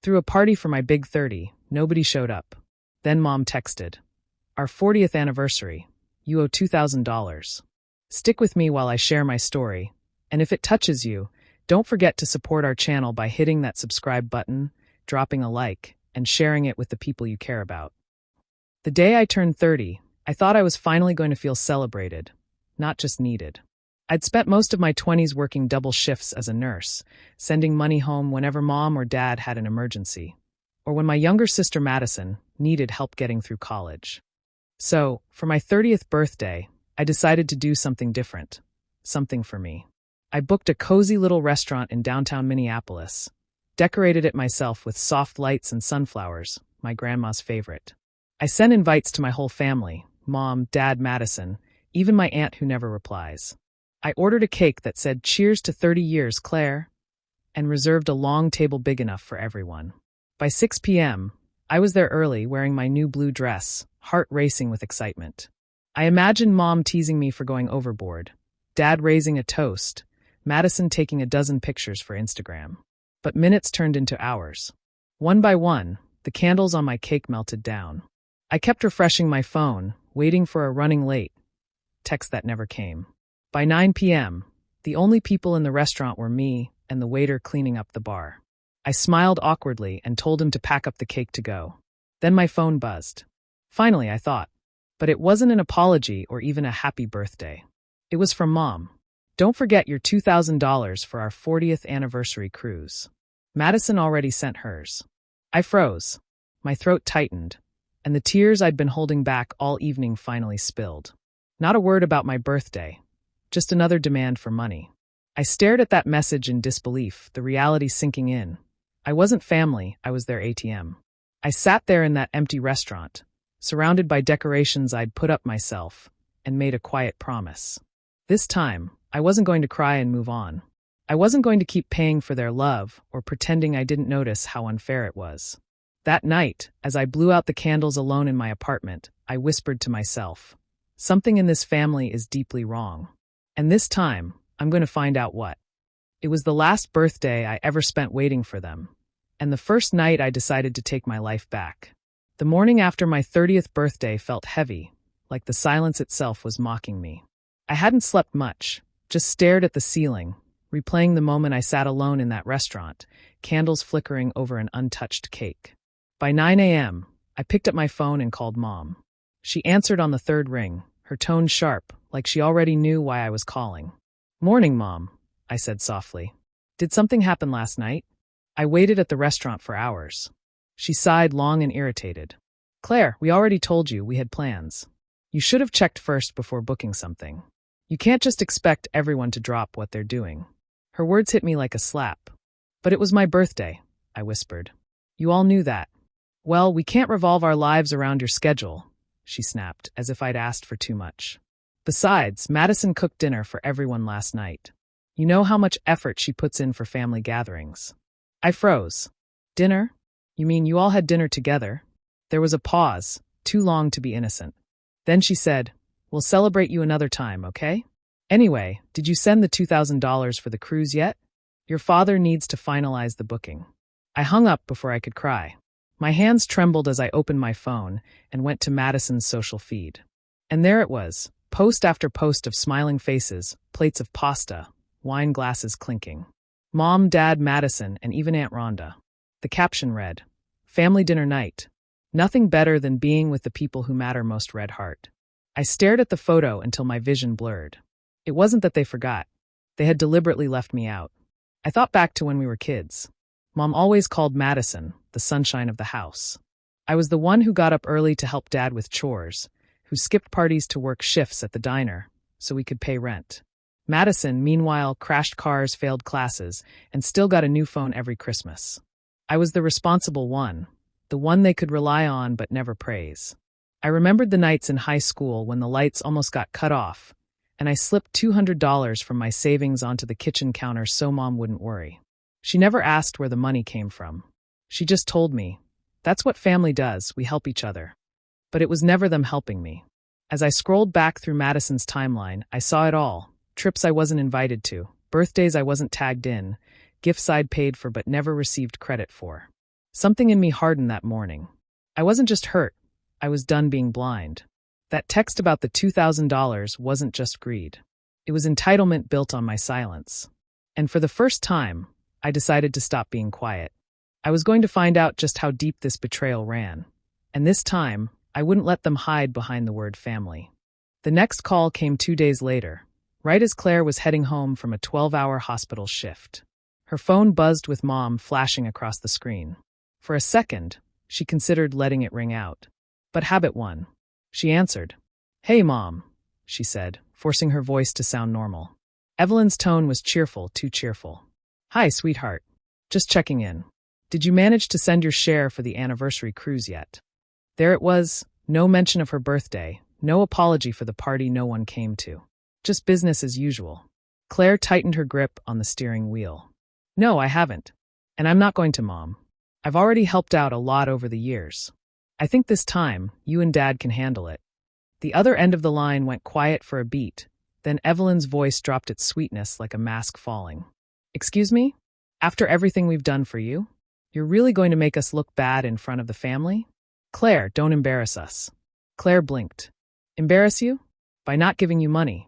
Threw a party for my big 30, nobody showed up. Then Mom texted, "Our 40th anniversary. You owe $2,000. Stick with me while I share my story, and if it touches you, don't forget to support our channel by hitting that subscribe button, dropping a like, and sharing it with the people you care about." The day I turned 30, I thought I was finally going to feel celebrated, not just needed. I'd spent most of my 20s working double shifts as a nurse, sending money home whenever Mom or Dad had an emergency, or when my younger sister Madison needed help getting through college. So, for my 30th birthday, I decided to do something different, something for me. I booked a cozy little restaurant in downtown Minneapolis, decorated it myself with soft lights and sunflowers, my grandma's favorite. I sent invites to my whole family, Mom, Dad, Madison, even my aunt who never replies. I ordered a cake that said, "Cheers to 30 years, Claire," and reserved a long table big enough for everyone. By 6 p.m., I was there early wearing my new blue dress, heart racing with excitement. I imagined Mom teasing me for going overboard, Dad raising a toast, Madison taking a dozen pictures for Instagram. But minutes turned into hours. One by one, the candles on my cake melted down. I kept refreshing my phone, waiting for a running late text that never came. By 9 p.m., the only people in the restaurant were me and the waiter cleaning up the bar. I smiled awkwardly and told him to pack up the cake to go. Then my phone buzzed. Finally, I thought. But it wasn't an apology or even a happy birthday. It was from Mom. "Don't forget your $2,000 for our 40th anniversary cruise." Madison already sent hers. I froze. My throat tightened, and the tears I'd been holding back all evening finally spilled. Not a word about my birthday. Just another demand for money. I stared at that message in disbelief, the reality sinking in. I wasn't family, I was their ATM. I sat there in that empty restaurant, surrounded by decorations I'd put up myself, and made a quiet promise. This time, I wasn't going to cry and move on. I wasn't going to keep paying for their love or pretending I didn't notice how unfair it was. That night, as I blew out the candles alone in my apartment, I whispered to myself, "Something in this family is deeply wrong. And this time, I'm going to find out what." It was the last birthday I ever spent waiting for them, and the first night I decided to take my life back. The morning after my 30th birthday felt heavy, like the silence itself was mocking me. I hadn't slept much, just stared at the ceiling, replaying the moment I sat alone in that restaurant, candles flickering over an untouched cake. By 9 a.m., I picked up my phone and called Mom. She answered on the third ring, her tone sharp, like she already knew why I was calling. "Morning, Mom," I said softly. "Did something happen last night?" I waited at the restaurant for hours. She sighed long and irritated. "Claire, we already told you we had plans. You should have checked first before booking something. You can't just expect everyone to drop what they're doing." Her words hit me like a slap. "But it was my birthday," I whispered. "You all knew that." "Well, we can't revolve our lives around your schedule," she snapped, as if I'd asked for too much. "Besides, Madison cooked dinner for everyone last night. You know how much effort she puts in for family gatherings." I froze. "Dinner? You mean you all had dinner together?" There was a pause, too long to be innocent. Then she said, "We'll celebrate you another time, okay? Anyway, did you send the $2,000 for the cruise yet? Your father needs to finalize the booking." I hung up before I could cry. My hands trembled as I opened my phone and went to Madison's social feed. And there it was, post after post of smiling faces, plates of pasta, wine glasses clinking. Mom, Dad, Madison, and even Aunt Rhonda. The caption read, "Family dinner night. Nothing better than being with the people who matter most, Red Heart." I stared at the photo until my vision blurred. It wasn't that they forgot. They had deliberately left me out. I thought back to when we were kids. Mom always called Madison the sunshine of the house. I was the one who got up early to help Dad with chores, who skipped parties to work shifts at the diner so we could pay rent. Madison, meanwhile, crashed cars, failed classes, and still got a new phone every Christmas. I was the responsible one, the one they could rely on but never praise. I remembered the nights in high school when the lights almost got cut off, and I slipped $200 from my savings onto the kitchen counter so Mom wouldn't worry. She never asked where the money came from. She just told me, "That's what family does, we help each other." But it was never them helping me. As I scrolled back through Madison's timeline, I saw it all. Trips I wasn't invited to, birthdays I wasn't tagged in, gifts I'd paid for but never received credit for. Something in me hardened that morning. I wasn't just hurt, I was done being blind. That text about the $2,000 wasn't just greed. It was entitlement built on my silence. And for the first time, I decided to stop being quiet. I was going to find out just how deep this betrayal ran. And this time, I wouldn't let them hide behind the word family. The next call came 2 days later, right as Claire was heading home from a 12-hour hospital shift. Her phone buzzed with Mom flashing across the screen. For a second, she considered letting it ring out. But habit won. She answered. "Hey, Mom," she said, forcing her voice to sound normal. Evelyn's tone was cheerful, too cheerful. "Hi, sweetheart. Just checking in. Did you manage to send your share for the anniversary cruise yet?" There it was, no mention of her birthday, no apology for the party no one came to. Just business as usual. Claire tightened her grip on the steering wheel. "No, I haven't. And I'm not going to, Mom. I've already helped out a lot over the years. I think this time, you and Dad can handle it." The other end of the line went quiet for a beat, then Evelyn's voice dropped its sweetness like a mask falling. "Excuse me? After everything we've done for you? You're really going to make us look bad in front of the family? Claire, don't embarrass us." Claire blinked. "Embarrass you? By not giving you money."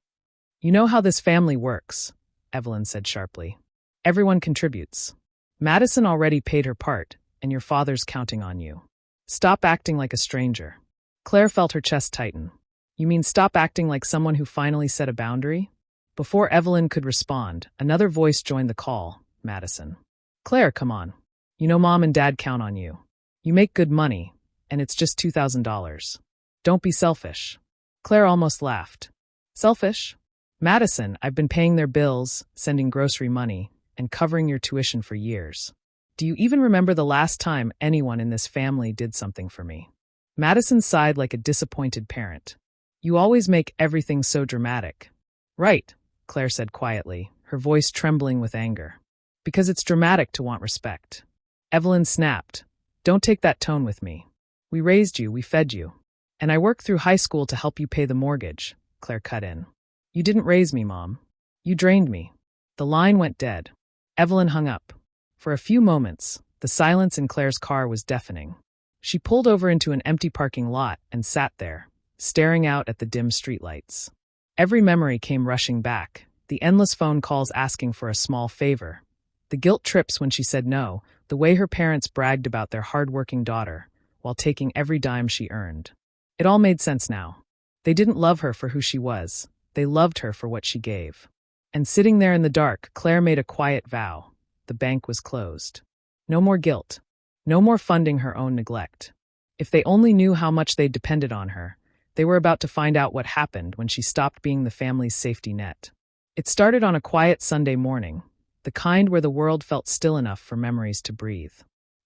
"You know how this family works," Evelyn said sharply. "Everyone contributes. Madison already paid her part, and your father's counting on you. Stop acting like a stranger." Claire felt her chest tighten. "You mean stop acting like someone who finally set a boundary?" Before Evelyn could respond, another voice joined the call, Madison. "Claire, come on. You know Mom and Dad count on you. You make good money, and it's just $2,000. Don't be selfish." Claire almost laughed. "Selfish? Madison, I've been paying their bills, sending grocery money, and covering your tuition for years. Do you even remember the last time anyone in this family did something for me?" Madison sighed like a disappointed parent. "You always make everything so dramatic." "Right," Claire said quietly, her voice trembling with anger. "Because it's dramatic to want respect." Evelyn snapped. "Don't take that tone with me. We raised you, we fed you. And I worked through high school to help you pay the mortgage," Claire cut in. "You didn't raise me, Mom. You drained me." The line went dead. Evelyn hung up. For a few moments, the silence in Claire's car was deafening. She pulled over into an empty parking lot and sat there, staring out at the dim streetlights. Every memory came rushing back, the endless phone calls asking for a small favor, the guilt trips when she said no, the way her parents bragged about their hard-working daughter, while taking every dime she earned. It all made sense now. They didn't love her for who she was, they loved her for what she gave. And sitting there in the dark, Claire made a quiet vow. The bank was closed. No more guilt. No more funding her own neglect. If they only knew how much they depended on her, they were about to find out what happened when she stopped being the family's safety net. It started on a quiet Sunday morning, the kind where the world felt still enough for memories to breathe.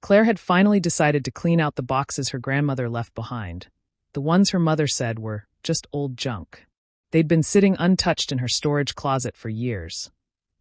Claire had finally decided to clean out the boxes her grandmother left behind, the ones her mother said were just old junk. They'd been sitting untouched in her storage closet for years.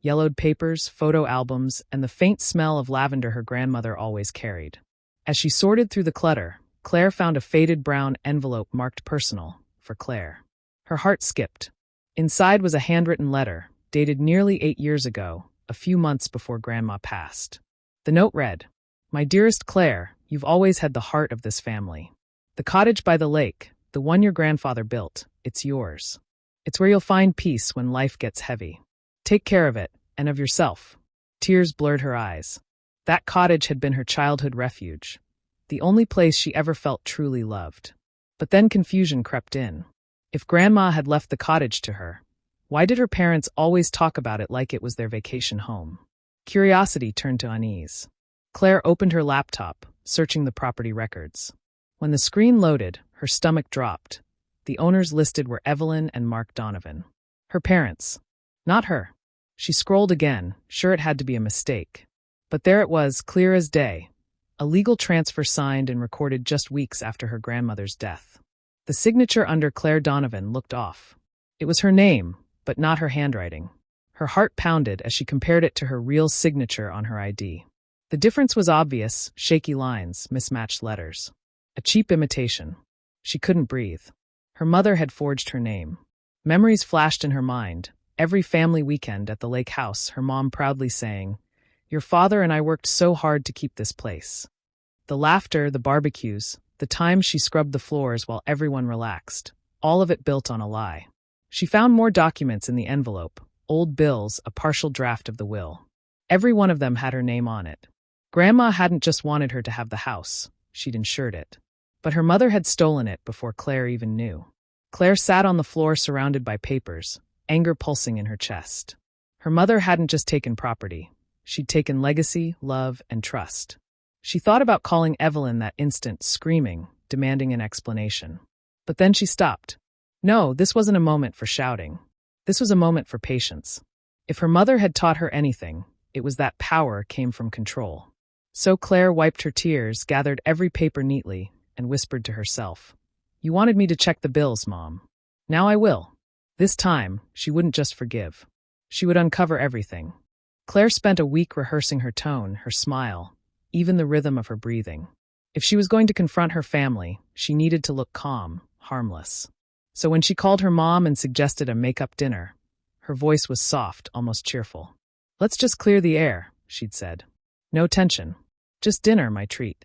Yellowed papers, photo albums, and the faint smell of lavender her grandmother always carried. As she sorted through the clutter, Claire found a faded brown envelope marked personal, for Claire. Her heart skipped. Inside was a handwritten letter, dated nearly 8 years ago, a few months before Grandma passed. The note read, "My dearest Claire, you've always had the heart of this family. The cottage by the lake, the one your grandfather built, it's yours. It's where you'll find peace when life gets heavy. Take care of it, and of yourself." Tears blurred her eyes. That cottage had been her childhood refuge, the only place she ever felt truly loved. But then confusion crept in. If Grandma had left the cottage to her, why did her parents always talk about it like it was their vacation home? Curiosity turned to unease. Claire opened her laptop, searching the property records. When the screen loaded, her stomach dropped. The owners listed were Evelyn and Mark Donovan. Her parents. Not her. She scrolled again, sure it had to be a mistake. But there it was, clear as day. A legal transfer signed and recorded just weeks after her grandmother's death. The signature under Claire Donovan looked off. It was her name, but not her handwriting. Her heart pounded as she compared it to her real signature on her ID. The difference was obvious, shaky lines, mismatched letters. A cheap imitation. She couldn't breathe. Her mother had forged her name. Memories flashed in her mind. Every family weekend at the lake house, her mom proudly saying, "Your father and I worked so hard to keep this place." The laughter, the barbecues, the times she scrubbed the floors while everyone relaxed, all of it built on a lie. She found more documents in the envelope, old bills, a partial draft of the will. Every one of them had her name on it. Grandma hadn't just wanted her to have the house, she'd insured it. But her mother had stolen it before Claire even knew. Claire sat on the floor surrounded by papers, anger pulsing in her chest. Her mother hadn't just taken property. She'd taken legacy, love, and trust. She thought about calling Evelyn that instant, screaming, demanding an explanation. But then she stopped. No, this wasn't a moment for shouting. This was a moment for patience. If her mother had taught her anything, it was that power came from control. So Claire wiped her tears, gathered every paper neatly, and whispered to herself, "You wanted me to check the bills, Mom. Now I will." This time, she wouldn't just forgive. She would uncover everything. Claire spent a week rehearsing her tone, her smile, even the rhythm of her breathing. If she was going to confront her family, she needed to look calm, harmless. So when she called her mom and suggested a make-up dinner, her voice was soft, almost cheerful. "Let's just clear the air," she'd said. "No tension. Just dinner, my treat."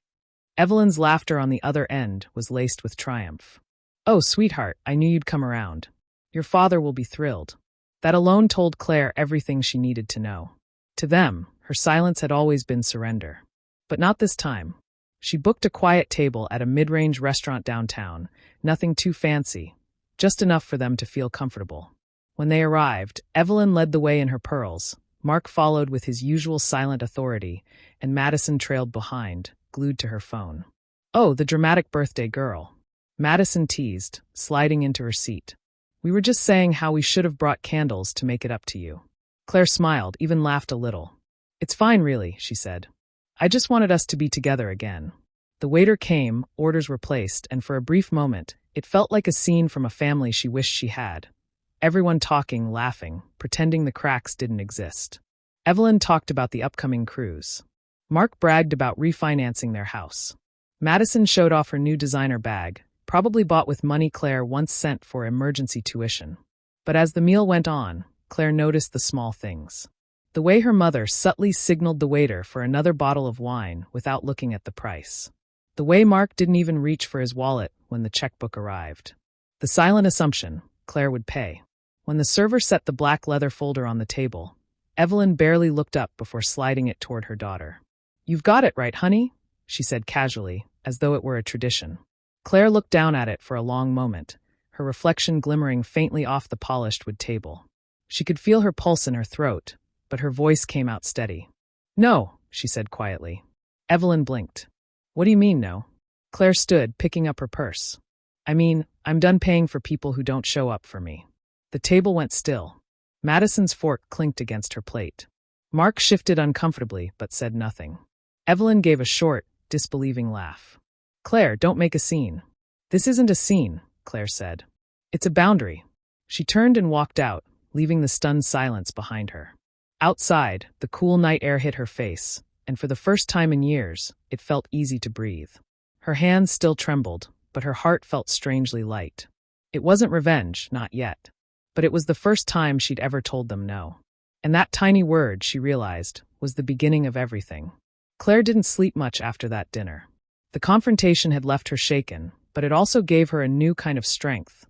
Evelyn's laughter on the other end was laced with triumph. "Oh, sweetheart, I knew you'd come around. Your father will be thrilled." That alone told Claire everything she needed to know. To them, her silence had always been surrender. But not this time. She booked a quiet table at a mid-range restaurant downtown, nothing too fancy, just enough for them to feel comfortable. When they arrived, Evelyn led the way in her pearls, Mark followed with his usual silent authority, and Madison trailed behind, glued to her phone. "Oh, the dramatic birthday girl," Madison teased, sliding into her seat. "We were just saying how we should have brought candles to make it up to you." Claire smiled, even laughed a little. "It's fine, really," she said. "I just wanted us to be together again." The waiter came, orders were placed, and for a brief moment, it felt like a scene from a family she wished she had. Everyone talking, laughing, pretending the cracks didn't exist. Evelyn talked about the upcoming cruise. Mark bragged about refinancing their house. Madison showed off her new designer bag, probably bought with money Claire once sent for emergency tuition. But as the meal went on, Claire noticed the small things. The way her mother subtly signaled the waiter for another bottle of wine without looking at the price. The way Mark didn't even reach for his wallet when the checkbook arrived. The silent assumption, Claire would pay. When the server set the black leather folder on the table, Evelyn barely looked up before sliding it toward her daughter. "You've got it right, honey?" she said casually, as though it were a tradition. Claire looked down at it for a long moment, her reflection glimmering faintly off the polished wood table. She could feel her pulse in her throat, but her voice came out steady. "No," she said quietly. Evelyn blinked. "What do you mean, no?" Claire stood, picking up her purse. "I mean, I'm done paying for people who don't show up for me." The table went still. Madison's fork clinked against her plate. Mark shifted uncomfortably, but said nothing. Evelyn gave a short, disbelieving laugh. "Claire, don't make a scene." "This isn't a scene," Claire said. "It's a boundary." She turned and walked out, leaving the stunned silence behind her. Outside, the cool night air hit her face, and for the first time in years, it felt easy to breathe. Her hands still trembled, but her heart felt strangely light. It wasn't revenge, not yet. But it was the first time she'd ever told them no. And that tiny word, she realized, was the beginning of everything. Claire didn't sleep much after that dinner. The confrontation had left her shaken, but it also gave her a new kind of strength.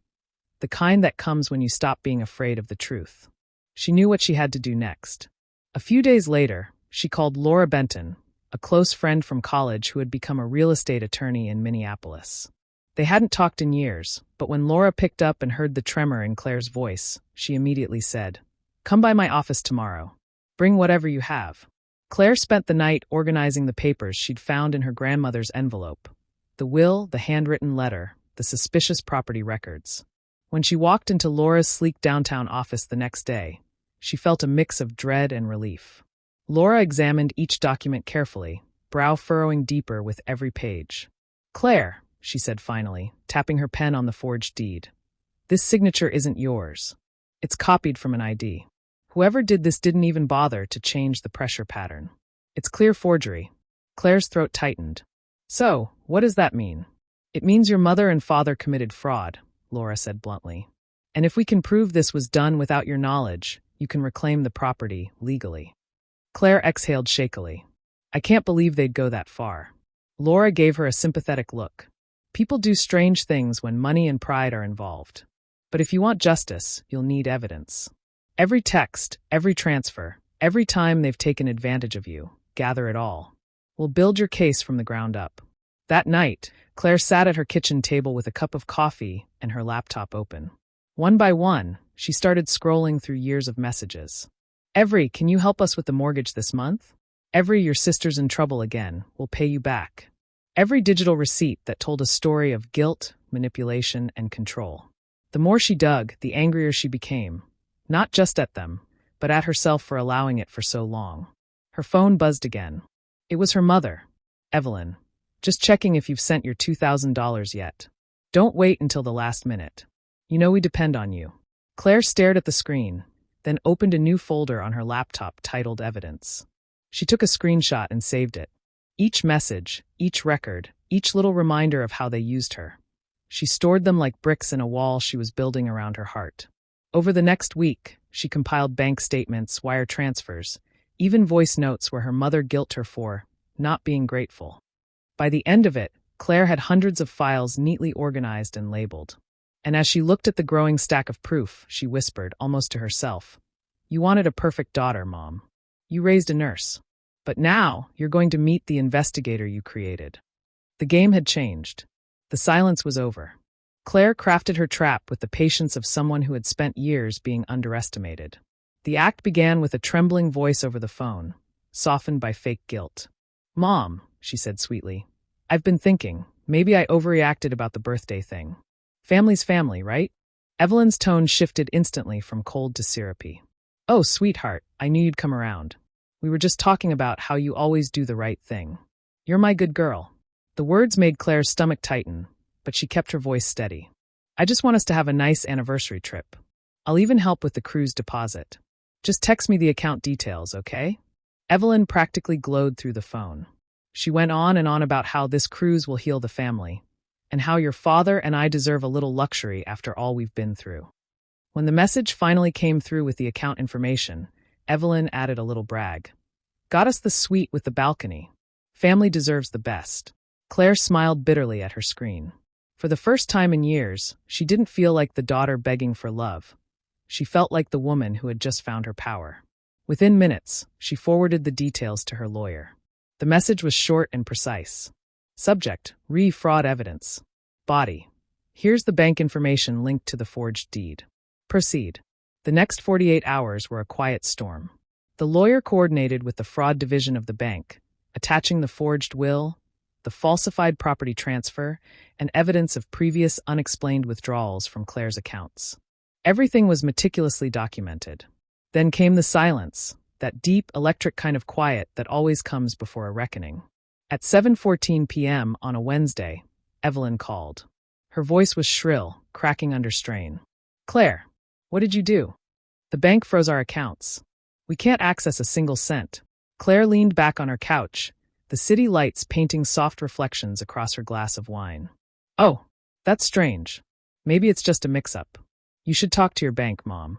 The kind that comes when you stop being afraid of the truth. She knew what she had to do next. A few days later, she called Laura Benton, a close friend from college who had become a real estate attorney in Minneapolis. They hadn't talked in years, but when Laura picked up and heard the tremor in Claire's voice, she immediately said, "Come by my office tomorrow. Bring whatever you have." Claire spent the night organizing the papers she'd found in her grandmother's envelope. The will, the handwritten letter, the suspicious property records. When she walked into Laura's sleek downtown office the next day, she felt a mix of dread and relief. Laura examined each document carefully, brow furrowing deeper with every page. "Claire," she said finally, tapping her pen on the forged deed, "this signature isn't yours. It's copied from an ID. Whoever did this didn't even bother to change the pressure pattern. It's clear forgery." Claire's throat tightened. "So, what does that mean?" "It means your mother and father committed fraud," Laura said bluntly. "And if we can prove this was done without your knowledge, you can reclaim the property legally." Claire exhaled shakily. "I can't believe they'd go that far." Laura gave her a sympathetic look. People do strange things when money and pride are involved. But if you want justice, you'll need evidence. Every text, every transfer, every time they've taken advantage of you, gather it all. We'll build your case from the ground up. That night, Claire sat at her kitchen table with a cup of coffee and her laptop open. One by one, she started scrolling through years of messages. Every, can you help us with the mortgage this month? Every, your sister's in trouble again, we'll pay you back. Every digital receipt that told a story of guilt, manipulation, and control. The more she dug, the angrier she became. Not just at them, but at herself for allowing it for so long. Her phone buzzed again. It was her mother. Evelyn. Just checking if you've sent your $2,000 yet. Don't wait until the last minute. You know we depend on you. Claire stared at the screen, then opened a new folder on her laptop titled Evidence. She took a screenshot and saved it. Each message, each record, each little reminder of how they used her. She stored them like bricks in a wall she was building around her heart. Over the next week, she compiled bank statements, wire transfers, even voice notes where her mother guilt her for not being grateful. By the end of it, Claire had hundreds of files neatly organized and labeled. And as she looked at the growing stack of proof, she whispered, almost to herself, "You wanted a perfect daughter, Mom. You raised a nurse. But now, you're going to meet the investigator you created." The game had changed. The silence was over. Claire crafted her trap with the patience of someone who had spent years being underestimated. The act began with a trembling voice over the phone, softened by fake guilt. "Mom," she said sweetly, "I've been thinking, maybe I overreacted about the birthday thing. Family's family, right?" Evelyn's tone shifted instantly from cold to syrupy. "Oh, sweetheart, I knew you'd come around. We were just talking about how you always do the right thing. You're my good girl." The words made Claire's stomach tighten, but she kept her voice steady. "I just want us to have a nice anniversary trip. I'll even help with the cruise deposit. Just text me the account details, okay?" Evelyn practically glowed through the phone. She went on and on about how this cruise will heal the family, and how your father and I deserve a little luxury after all we've been through. When the message finally came through with the account information, Evelyn added a little brag. "Got us the suite with the balcony. Family deserves the best." Claire smiled bitterly at her screen. For the first time in years, she didn't feel like the daughter begging for love. She felt like the woman who had just found her power. Within minutes, she forwarded the details to her lawyer. The message was short and precise. Subject, fraud evidence. Body. Here's the bank information linked to the forged deed. Proceed. The next 48 hours were a quiet storm. The lawyer coordinated with the fraud division of the bank, attaching the forged will, the falsified property transfer, and evidence of previous unexplained withdrawals from Claire's accounts. Everything was meticulously documented. Then came the silence, that deep, electric kind of quiet that always comes before a reckoning. At 7:14 p.m. on a Wednesday, Evelyn called. Her voice was shrill, cracking under strain. "Claire, what did you do?" "The bank froze our accounts. We can't access a single cent." Claire leaned back on her couch, the city lights painting soft reflections across her glass of wine. "Oh, that's strange. Maybe it's just a mix-up. You should talk to your bank, Mom."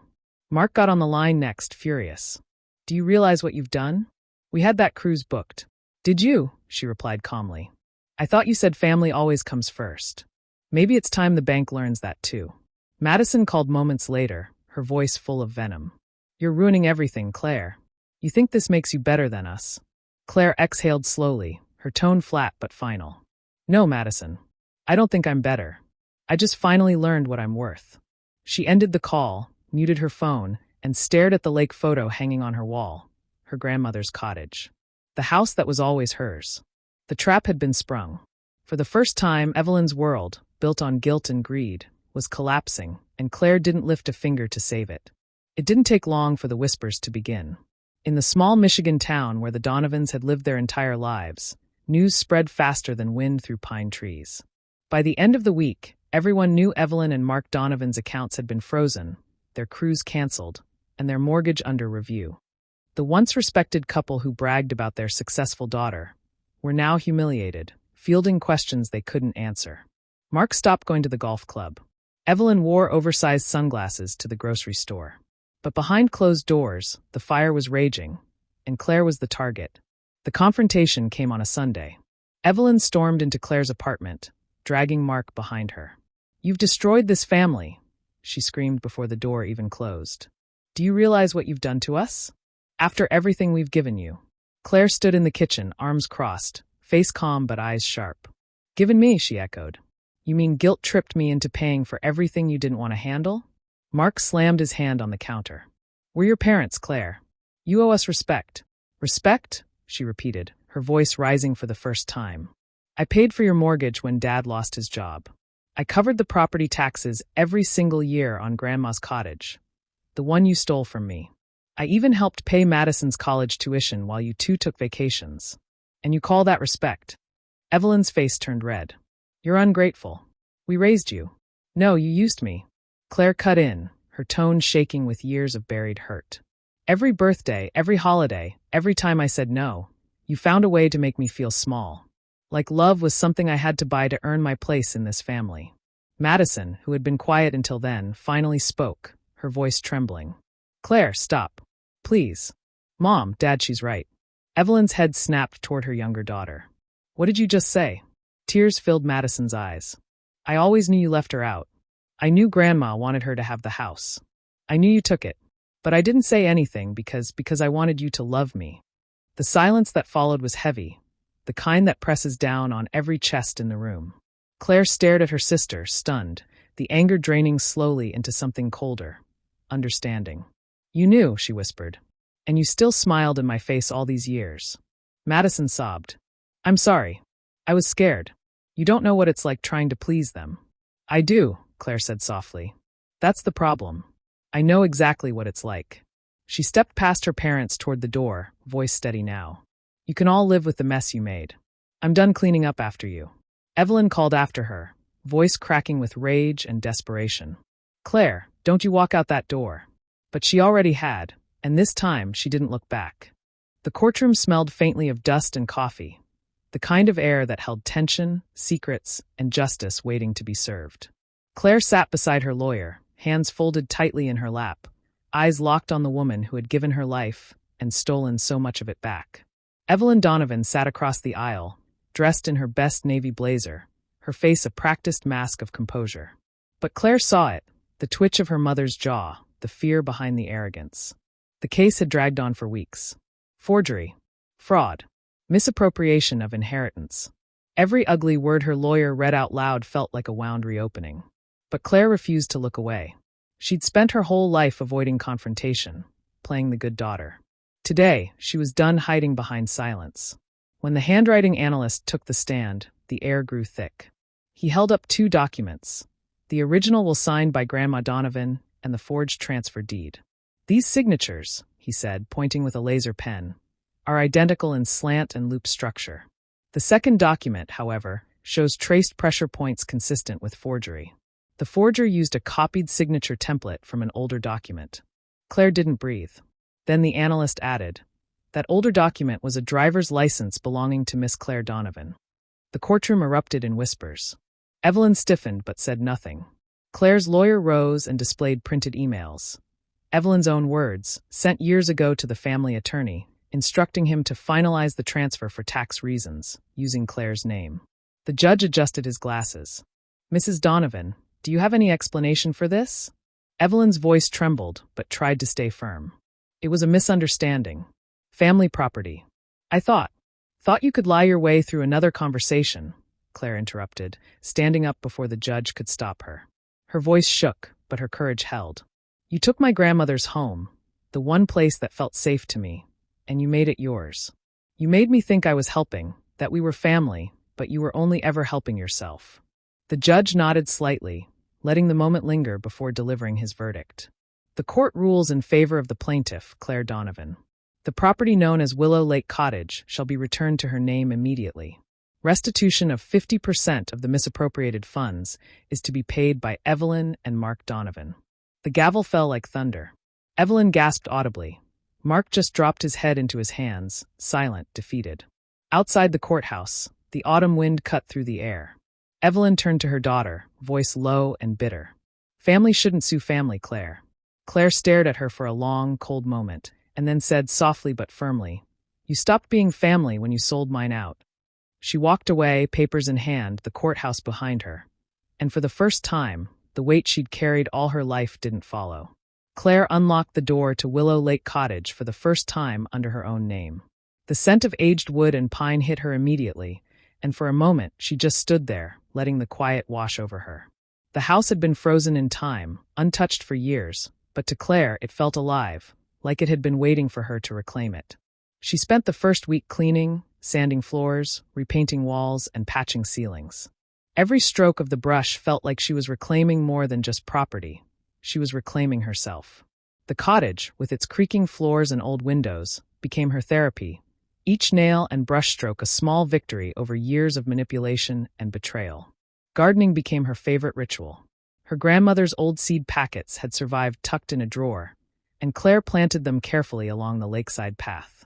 Mark got on the line next, furious. "Do you realize what you've done? We had that cruise booked." "Did you?" she replied calmly. "I thought you said family always comes first. Maybe it's time the bank learns that too." Madison called moments later, her voice full of venom. "You're ruining everything, Claire. You think this makes you better than us?" Claire exhaled slowly, her tone flat but final. "No, Madison. I don't think I'm better. I just finally learned what I'm worth." She ended the call, muted her phone, and stared at the lake photo hanging on her wall, her grandmother's cottage. The house that was always hers. The trap had been sprung. For the first time, Evelyn's world, built on guilt and greed, was collapsing, and Claire didn't lift a finger to save it. It didn't take long for the whispers to begin. In the small Michigan town where the Donovans had lived their entire lives, news spread faster than wind through pine trees. By the end of the week, everyone knew Evelyn and Mark Donovan's accounts had been frozen, their cruise canceled, and their mortgage under review. The once respected couple who bragged about their successful daughter were now humiliated, fielding questions they couldn't answer. Mark stopped going to the golf club. Evelyn wore oversized sunglasses to the grocery store. But behind closed doors, the fire was raging, and Claire was the target. The confrontation came on a Sunday. Evelyn stormed into Claire's apartment, dragging Mark behind her. "You've destroyed this family," she screamed before the door even closed. "Do you realize what you've done to us? After everything we've given you." Claire stood in the kitchen, arms crossed, face calm but eyes sharp. "Given me," she echoed. "You mean guilt-tripped me into paying for everything you didn't want to handle?" Mark slammed his hand on the counter. "We're your parents, Claire. You owe us respect." "Respect?" she repeated, her voice rising for the first time. "I paid for your mortgage when Dad lost his job. I covered the property taxes every single year on Grandma's cottage, the one you stole from me. I even helped pay Madison's college tuition while you two took vacations. And you call that respect?" Evelyn's face turned red. "You're ungrateful. We raised you. No, you used me." Claire cut in, her tone shaking with years of buried hurt. "Every birthday, every holiday, every time I said no, you found a way to make me feel small. Like love was something I had to buy to earn my place in this family." Madison, who had been quiet until then, finally spoke, her voice trembling. "Claire, stop. Please. Mom, Dad, she's right." Evelyn's head snapped toward her younger daughter. "What did you just say?" Tears filled Madison's eyes. "I always knew you left her out. I knew Grandma wanted her to have the house. I knew you took it. But I didn't say anything because I wanted you to love me." The silence that followed was heavy, the kind that presses down on every chest in the room. Claire stared at her sister, stunned, the anger draining slowly into something colder, understanding. "You knew," she whispered. "And you still smiled in my face all these years." Madison sobbed. "I'm sorry. I was scared. You don't know what it's like trying to please them." "I do," Claire said softly. "That's the problem. I know exactly what it's like." She stepped past her parents toward the door, voice steady now. "You can all live with the mess you made. I'm done cleaning up after you." Evelyn called after her, voice cracking with rage and desperation. "Claire, don't you walk out that door." But she already had, and this time she didn't look back. The courtroom smelled faintly of dust and coffee, the kind of air that held tension, secrets, and justice waiting to be served. Claire sat beside her lawyer, hands folded tightly in her lap, eyes locked on the woman who had given her life and stolen so much of it back. Evelyn Donovan sat across the aisle, dressed in her best navy blazer, her face a practiced mask of composure. But Claire saw it, the twitch of her mother's jaw, the fear behind the arrogance. The case had dragged on for weeks. Forgery, fraud, misappropriation of inheritance. Every ugly word her lawyer read out loud felt like a wound reopening. But Claire refused to look away. She'd spent her whole life avoiding confrontation, playing the good daughter. Today, she was done hiding behind silence. When the handwriting analyst took the stand, the air grew thick. He held up 2 documents. The original was signed by Grandma Donovan and the forged transfer deed. "These signatures," he said, pointing with a laser pen, "are identical in slant and loop structure. The second document, however, shows traced pressure points consistent with forgery. The forger used a copied signature template from an older document." Claire didn't breathe. Then the analyst added, "That older document was a driver's license belonging to Miss Claire Donovan." The courtroom erupted in whispers. Evelyn stiffened but said nothing. Claire's lawyer rose and displayed printed emails. Evelyn's own words, sent years ago to the family attorney, instructing him to finalize the transfer for tax reasons, using Claire's name. The judge adjusted his glasses. "Mrs. Donovan, do you have any explanation for this?" Evelyn's voice trembled, but tried to stay firm. "It was a misunderstanding. Family property. I thought you could lie your way through another conversation," Claire interrupted, standing up before the judge could stop her. Her voice shook, but her courage held. "You took my grandmother's home, the one place that felt safe to me, and you made it yours. You made me think I was helping, that we were family, but you were only ever helping yourself." The judge nodded slightly, letting the moment linger before delivering his verdict. "The court rules in favor of the plaintiff, Claire Donovan. The property known as Willow Lake Cottage shall be returned to her name immediately. Restitution of 50% of the misappropriated funds is to be paid by Evelyn and Mark Donovan." The gavel fell like thunder. Evelyn gasped audibly. Mark just dropped his head into his hands, silent, defeated. Outside the courthouse, the autumn wind cut through the air. Evelyn turned to her daughter, voice low and bitter. "Family shouldn't sue family, Claire." Claire stared at her for a long, cold moment, and then said softly but firmly, "You stopped being family when you sold mine out." She walked away, papers in hand, the courthouse behind her. And for the first time, the weight she'd carried all her life didn't follow. Claire unlocked the door to Willow Lake Cottage for the first time under her own name. The scent of aged wood and pine hit her immediately, and for a moment she just stood there, letting the quiet wash over her. The house had been frozen in time, untouched for years, but to Claire it felt alive, like it had been waiting for her to reclaim it. She spent the first week cleaning, sanding floors, repainting walls, and patching ceilings. Every stroke of the brush felt like she was reclaiming more than just property. She was reclaiming herself. The cottage, with its creaking floors and old windows, became her therapy, each nail and brushstroke a small victory over years of manipulation and betrayal. Gardening became her favorite ritual. Her grandmother's old seed packets had survived tucked in a drawer, and Claire planted them carefully along the lakeside path.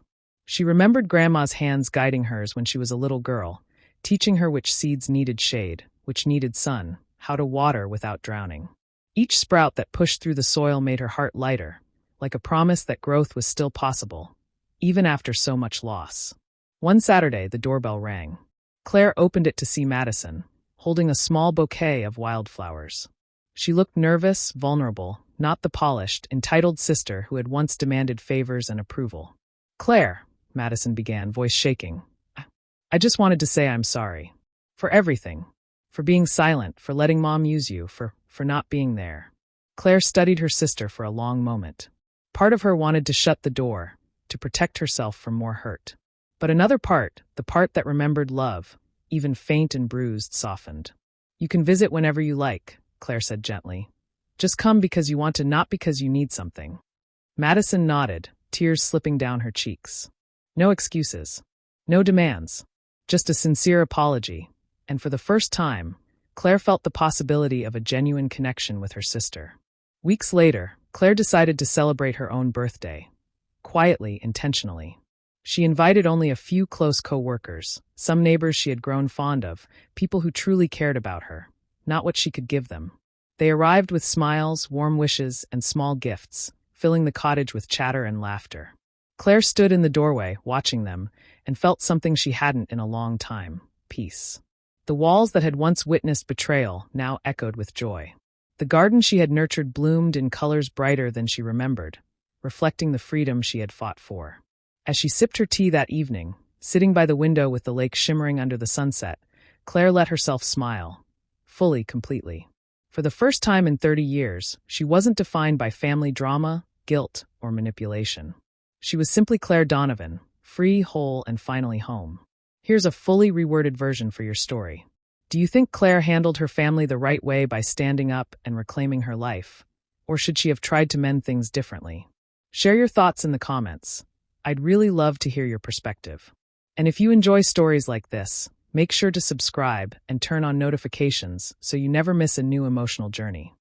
She remembered Grandma's hands guiding hers when she was a little girl, teaching her which seeds needed shade, which needed sun, how to water without drowning. Each sprout that pushed through the soil made her heart lighter, like a promise that growth was still possible, even after so much loss. One Saturday, the doorbell rang. Claire opened it to see Madison, holding a small bouquet of wildflowers. She looked nervous, vulnerable, not the polished, entitled sister who had once demanded favors and approval. "Claire," Madison began, voice shaking, "I just wanted to say I'm sorry. For everything. For being silent, for letting Mom use you, for not being there." Claire studied her sister for a long moment. Part of her wanted to shut the door, to protect herself from more hurt. But another part, the part that remembered love, even faint and bruised, softened. "You can visit whenever you like," Claire said gently. "Just come because you want to, not because you need something." Madison nodded, tears slipping down her cheeks. No excuses. No demands. Just a sincere apology. And for the first time, Claire felt the possibility of a genuine connection with her sister. Weeks later, Claire decided to celebrate her own birthday. Quietly, intentionally. She invited only a few close co-workers, some neighbors she had grown fond of, people who truly cared about her, not what she could give them. They arrived with smiles, warm wishes, and small gifts, filling the cottage with chatter and laughter. Claire stood in the doorway, watching them, and felt something she hadn't in a long time: peace. The walls that had once witnessed betrayal now echoed with joy. The garden she had nurtured bloomed in colors brighter than she remembered, reflecting the freedom she had fought for. As she sipped her tea that evening, sitting by the window with the lake shimmering under the sunset, Claire let herself smile. Fully, completely. For the first time in 30 years, she wasn't defined by family drama, guilt, or manipulation. She was simply Claire Donovan, free, whole, and finally home. Here's a fully reworded version for your story. Do you think Claire handled her family the right way by standing up and reclaiming her life? Or should she have tried to mend things differently? Share your thoughts in the comments. I'd really love to hear your perspective. And if you enjoy stories like this, make sure to subscribe and turn on notifications so you never miss a new emotional journey.